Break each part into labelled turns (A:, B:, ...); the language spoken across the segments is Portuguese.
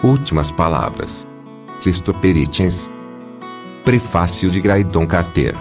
A: Últimas palavras. Christopher Hitchens. Prefácio de Graydon Carter.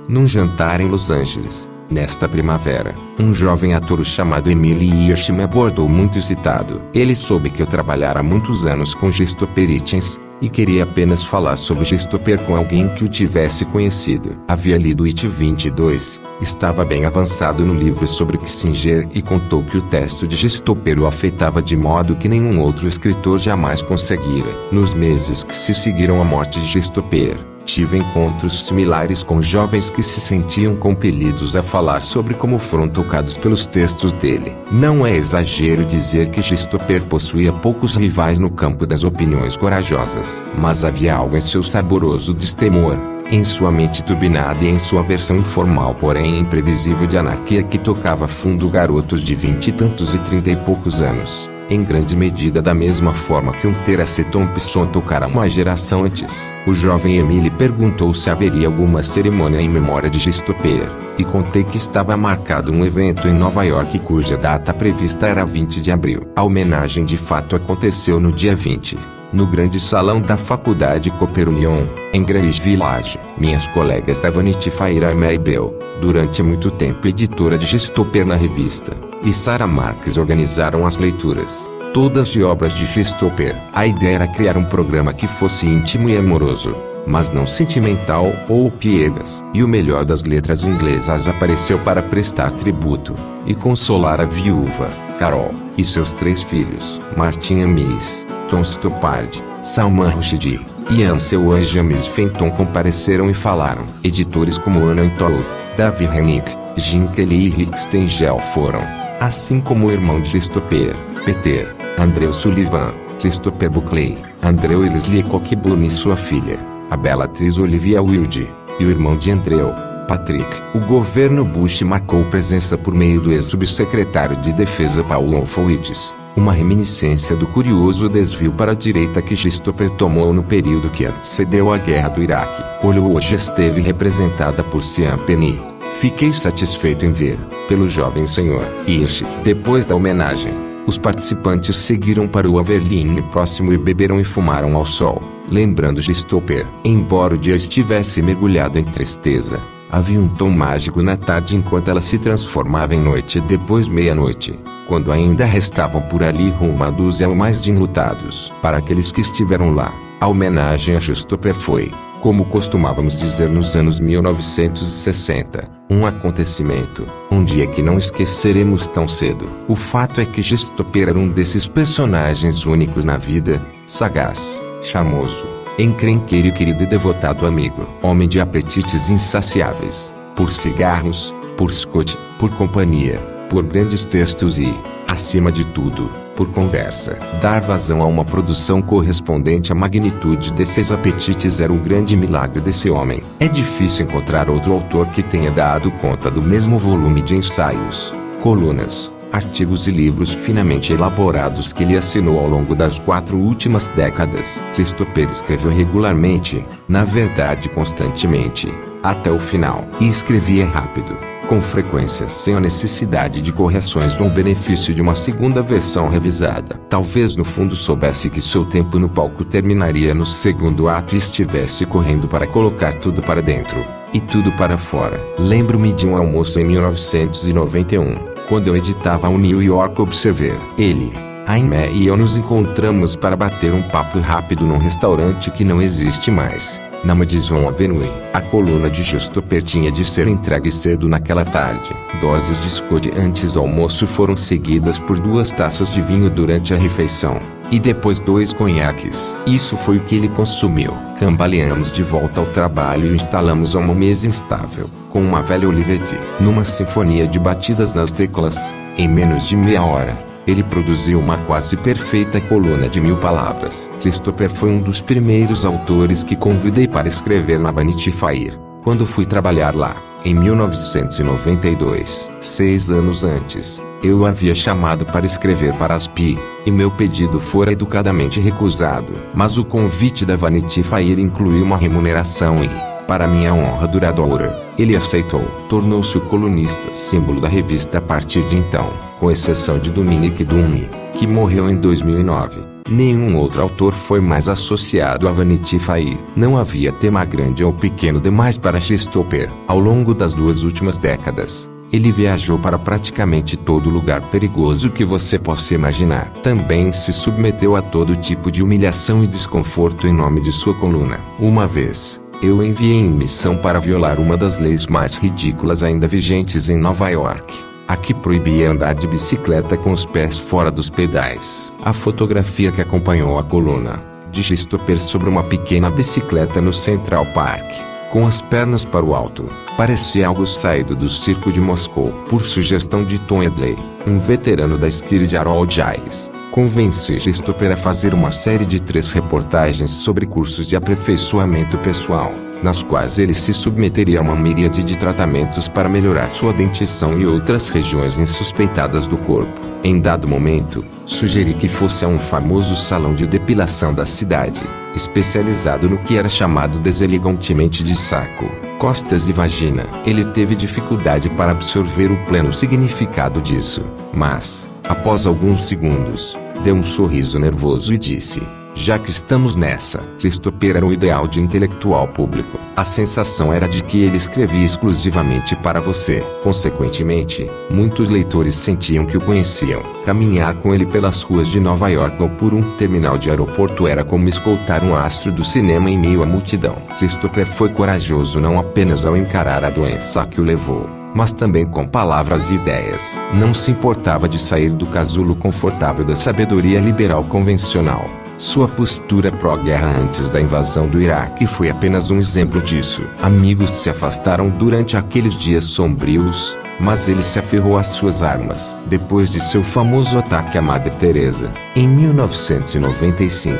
A: Num jantar em Los Angeles, nesta primavera, um jovem ator chamado Emily Hirsch me abordou muito excitado. Ele soube que eu trabalhara há muitos anos com Christopher Hitchens, e queria apenas falar sobre Christopher com alguém que o tivesse conhecido. Havia lido It 22, estava bem avançado no livro sobre Kissinger e contou que o texto de Christopher o afetava de modo que nenhum outro escritor jamais conseguira. Nos meses que se seguiram à morte de Christopher, tive encontros similares com jovens que se sentiam compelidos a falar sobre como foram tocados pelos textos dele. Não é exagero dizer que Christopher possuía poucos rivais no campo das opiniões corajosas, mas havia algo em seu saboroso destemor, em sua mente turbinada e em sua versão informal porém imprevisível de anarquia que tocava fundo garotos de 20 e tantos e 30 e poucos anos. Em grande medida da mesma forma que um Terence Thompson tocara uma geração antes. O jovem Emily perguntou se haveria alguma cerimônia em memória de Christopher, e contei que estava marcado um evento em Nova York cuja data prevista era 20 de abril. A homenagem de fato aconteceu no dia 20. No grande salão da faculdade Cooper Union, em Greenwich Village. Minhas colegas da Vanity Fair e Mabel, durante muito tempo editora de Christopher na revista, e Sarah Marques organizaram as leituras, todas de obras de Christopher. A ideia era criar um programa que fosse íntimo e amoroso, mas não sentimental ou piegas. E o melhor das letras inglesas apareceu para prestar tributo e consolar a viúva, Carol, e seus 3 filhos, Martin Amis, Tom Stoppard, Salman Rushdie e Ansel e James Fenton compareceram e falaram. Editores como Anna Todd, David Hennick, Jim Kelly e Rick Stengel foram, assim como o irmão de Christopher, Peter, Andrew Sullivan, Christopher Buckley, Andrew Leslie Cockburn e sua filha, a bela atriz Olivia Wilde, e o irmão de Andrew, Patrick. O governo Bush marcou presença por meio do ex-subsecretário de Defesa Paul Wolfowitz, uma reminiscência do curioso desvio para a direita que Christopher tomou no período que antecedeu a guerra do Iraque. Hoje esteve representada por Sean Penny. Fiquei satisfeito em ver, pelo jovem senhor Hirsch. Depois da homenagem, os participantes seguiram para o Averline próximo e beberam e fumaram ao sol, lembrando Christopher. Embora o dia estivesse mergulhado em tristeza, havia um tom mágico na tarde enquanto ela se transformava em noite depois meia-noite, quando ainda restavam por ali uma dúzia ou mais de enlutados. Para aqueles que estiveram lá, a homenagem a Christopher foi, como costumávamos dizer nos anos 1960, um acontecimento, um dia que não esqueceremos tão cedo. O fato é que Christopher era um desses personagens únicos na vida, sagaz, charmoso, encrenqueiro e querido e devotado amigo. Homem de apetites insaciáveis, por cigarros, por Scott, por companhia, por grandes textos e, acima de tudo, por conversa. Dar vazão a uma produção correspondente à magnitude desses apetites era o grande milagre desse homem. É difícil encontrar outro autor que tenha dado conta do mesmo volume de ensaios, colunas, artigos e livros finamente elaborados que ele assinou ao longo das 4 últimas décadas. Christopher escreveu regularmente, na verdade constantemente, até o final. E escrevia rápido, com frequência sem a necessidade de correções ou o benefício de uma segunda versão revisada. Talvez no fundo soubesse que seu tempo no palco terminaria no segundo ato e estivesse correndo para colocar tudo para dentro, e tudo para fora. Lembro-me de um almoço em 1991, quando eu editava o New York Observer. Ele, Aimee e eu nos encontramos para bater um papo rápido num restaurante que não existe mais, na Madison Avenue. A coluna de Christopher tinha de ser entregue cedo naquela tarde. Doses de Scott antes do almoço foram seguidas por 2 taças de vinho durante a refeição, e depois 2 conhaques. Isso foi o que ele consumiu. Cambaleamos de volta ao trabalho e instalamos uma mesa instável, com uma velha Olivetti. Numa sinfonia de batidas nas teclas, em menos de meia hora, ele produziu uma quase perfeita coluna de 1000 palavras. Christopher foi um dos primeiros autores que convidei para escrever na Vanity Fair, quando fui trabalhar lá, em 1992. 6 anos antes, eu o havia chamado para escrever para as P, e meu pedido fora educadamente recusado. Mas o convite da Vanity Fair incluiu uma remuneração e, para minha honra duradoura, ele aceitou. Tornou-se o colunista símbolo da revista a partir de então, com exceção de Dominique Dunne, que morreu em 2009. Nenhum outro autor foi mais associado a Vanity Fair. Não havia tema grande ou pequeno demais para Christopher. Ao longo das 2 últimas décadas, ele viajou para praticamente todo lugar perigoso que você possa imaginar. Também se submeteu a todo tipo de humilhação e desconforto em nome de sua coluna. Uma vez, eu enviei em missão para violar uma das leis mais ridículas ainda vigentes em Nova York, a que proibia andar de bicicleta com os pés fora dos pedais. A fotografia que acompanhou a coluna de Christopher sobre uma pequena bicicleta no Central Park, com as pernas para o alto, parecia algo saído do circo de Moscou. Por sugestão de Tom Edley, um veterano da esquerda de Harold Giles, convenci Christopher a fazer uma série de 3 reportagens sobre cursos de aperfeiçoamento pessoal, nas quais ele se submeteria a uma miríade de tratamentos para melhorar sua dentição e outras regiões insuspeitadas do corpo. Em dado momento, sugeri que fosse a um famoso salão de depilação da cidade, especializado no que era chamado deselegantemente de saco, costas e vagina. Ele teve dificuldade para absorver o pleno significado disso, mas, após alguns segundos, deu um sorriso nervoso e disse: já que estamos nessa. Christopher era o ideal de intelectual público. A sensação era de que ele escrevia exclusivamente para você. Consequentemente, muitos leitores sentiam que o conheciam. Caminhar com ele pelas ruas de Nova York ou por um terminal de aeroporto era como escoltar um astro do cinema em meio à multidão. Christopher foi corajoso não apenas ao encarar a doença que o levou, mas também com palavras e ideias. Não se importava de sair do casulo confortável da sabedoria liberal convencional. Sua postura pró-guerra antes da invasão do Iraque foi apenas um exemplo disso. Amigos se afastaram durante aqueles dias sombrios, mas ele se aferrou às suas armas. Depois de seu famoso ataque à Madre Teresa, em 1995,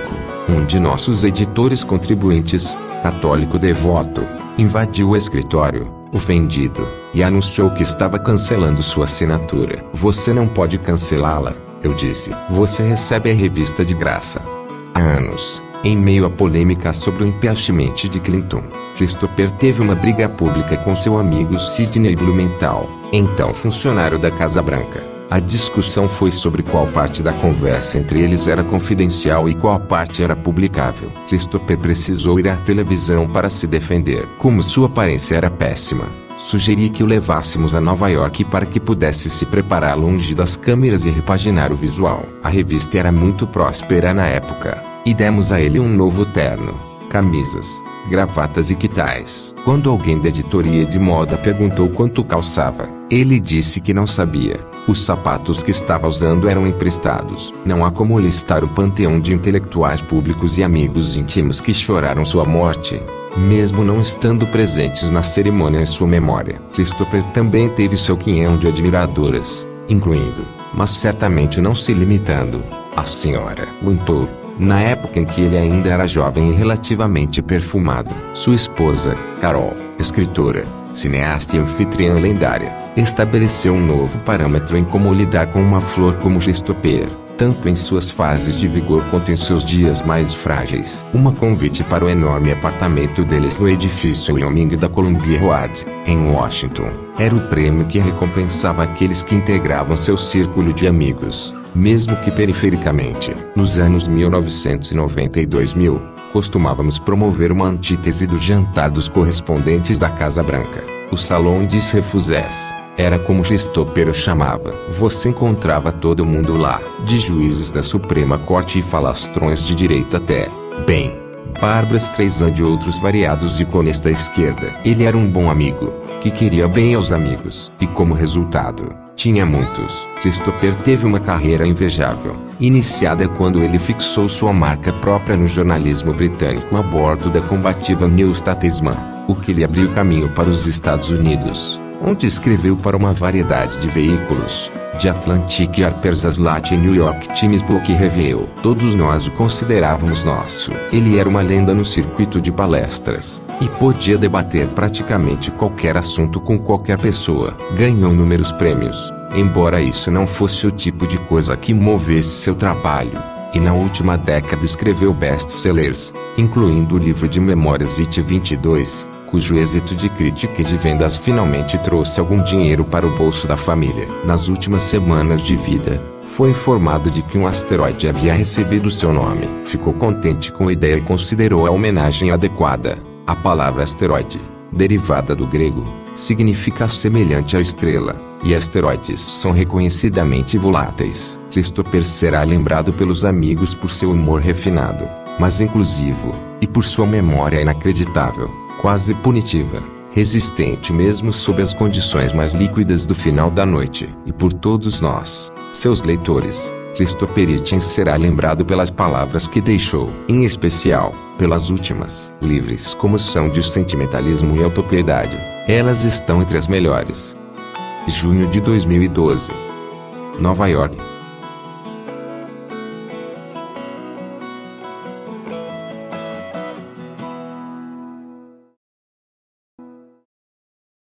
A: um de nossos editores contribuintes, católico devoto, invadiu o escritório, ofendido, e anunciou que estava cancelando sua assinatura. Você não pode cancelá-la, eu disse. Você recebe a revista de graça. Há anos, em meio à polêmica sobre o impeachment de Clinton, Christopher teve uma briga pública com seu amigo Sidney Blumenthal, então funcionário da Casa Branca. A discussão foi sobre qual parte da conversa entre eles era confidencial e qual parte era publicável. Christopher precisou ir à televisão para se defender. Como sua aparência era péssima, sugeri que o levássemos a Nova York para que pudesse se preparar longe das câmeras e repaginar o visual. A revista era muito próspera na época, e demos a ele um novo terno, camisas, gravatas e quitais. Quando alguém da editoria de moda perguntou quanto calçava, ele disse que não sabia. Os sapatos que estava usando eram emprestados. Não há como listar o panteão de intelectuais públicos e amigos íntimos que choraram sua morte, mesmo não estando presentes na cerimônia em sua memória. Christopher também teve seu quinhão de admiradoras, incluindo, mas certamente não se limitando, a senhora Wintour, na época em que ele ainda era jovem e relativamente perfumado. Sua esposa, Carol, escritora, cineasta e anfitriã lendária, estabeleceu um novo parâmetro em como lidar com uma flor como Christopher, tanto em suas fases de vigor quanto em seus dias mais frágeis. Uma convite para o enorme apartamento deles no edifício Wyoming da Columbia Road, em Washington, era o prêmio que recompensava aqueles que integravam seu círculo de amigos, mesmo que perifericamente. Nos anos 1990 e 2000, costumávamos promover uma antítese do jantar dos correspondentes da Casa Branca, o Salão des Refusés. Era como Christopher o chamava. Você encontrava todo mundo lá, de juízes da Suprema Corte e falastrões de direita até, bem, Barbra Streisand e outros variados ícones da esquerda. Ele era um bom amigo, que queria bem aos amigos, e como resultado, tinha muitos. Christopher teve uma carreira invejável, iniciada quando ele fixou sua marca própria no jornalismo britânico a bordo da combativa New Statesman, o que lhe abriu caminho para os Estados Unidos, onde escreveu para uma variedade de veículos, de Atlantic, Harper's Slate e New York Times Book Review. Todos nós o considerávamos nosso. Ele era uma lenda no circuito de palestras, e podia debater praticamente qualquer assunto com qualquer pessoa. Ganhou inúmeros prêmios, embora isso não fosse o tipo de coisa que movesse seu trabalho, e na última década escreveu best-sellers, incluindo o livro de memórias It 22, cujo êxito de crítica e de vendas finalmente trouxe algum dinheiro para o bolso da família. Nas últimas semanas de vida, Foi informado de que um asteroide havia recebido seu nome. Ficou contente com a ideia e considerou a homenagem adequada. A palavra asteroide, derivada do grego, significa semelhante à estrela, e asteroides são reconhecidamente voláteis. Christopher será lembrado pelos amigos por seu humor refinado, mas inclusivo, e por sua memória inacreditável, quase punitiva, resistente mesmo sob as condições mais líquidas do final da noite. E por todos nós, seus leitores, Christopher Hitchens será lembrado pelas palavras que deixou, em especial, pelas últimas, livres como são de sentimentalismo e autopiedade. Elas estão entre as melhores. Junho de 2012. Nova York.